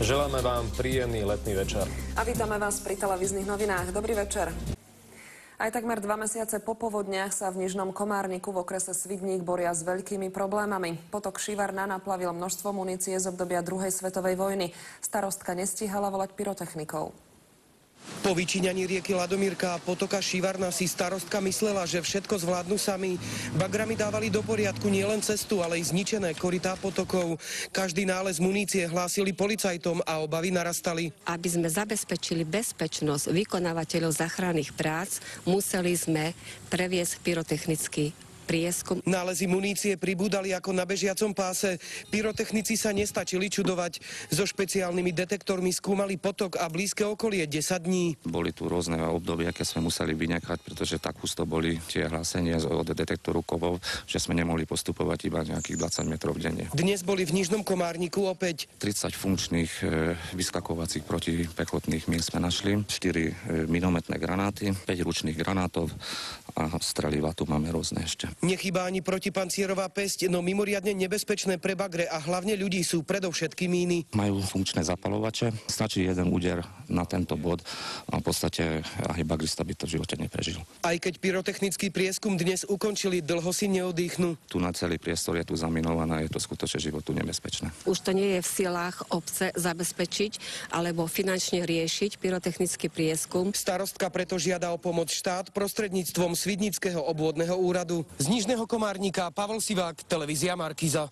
Želáme vám príjemný letný večer. A vítame vás pri televíznych novinách. Dobrý večer. Aj takmer 2 mesiace po povodniach sa v Nižnom Komárniku v okrese Svidník boria s veľkými problémami. Potok Šivarna naplavil množstvo munície z obdobia druhej svetovej vojny. Starostka nestíhala volať pyrotechnikov. Po vyčíňaní rieky Ladomírka a potoka Šivarna si starostka myslela, že všetko zvládnu sami. Bagrami dávali do poriadku nielen cestu, ale i zničené korytá potokov. Každý nález munície hlásili policajtom a obavy narastali. Aby sme zabezpečili bezpečnosť vykonávateľov záchranných prác, museli sme previesť pyrotechnický prieskum. Nálezy munície pribúdali ako na bežiacom páse. Pyrotechnici sa nestačili čudovať. So špeciálnymi detektormi skúmali potok a blízke okolie 10 dní. Boli tu rôzne obdobia, keď sme museli vyňakať, pretože tak husto boli tie hlásenia od detektoru kovov, že sme nemohli postupovať iba nejakých 20 metrov denne. Dnes boli v Nižnom Komárniku opäť 30 funkčných vyskakovacích protipechotných mín sme našli, 4 minometné granáty, 5 ručných granátov a streliva tu máme rôzne ešte. Nechýba ani protipancierová päsť, no mimoriadne nebezpečné pre bagre a hlavne ľudí sú predovšetkým míny. Majú funkčné zapalovače, stačí jeden úder na tento bod a v podstate aj bagrista by to v živote neprežil. Aj keď pyrotechnický prieskum dnes ukončili, dlho si neodýchnú. Tu na celý priestor je tu zaminovaná, je to skutočne životu nebezpečné. Už to nie je v silách obce zabezpečiť alebo finančne riešiť pyrotechnický prieskum. Starostka preto žiada o pomoc štát prostredníctvom Svidnického obvodného úradu. Z Nižného Komárnika Pavel Sivák, televízia Markíza.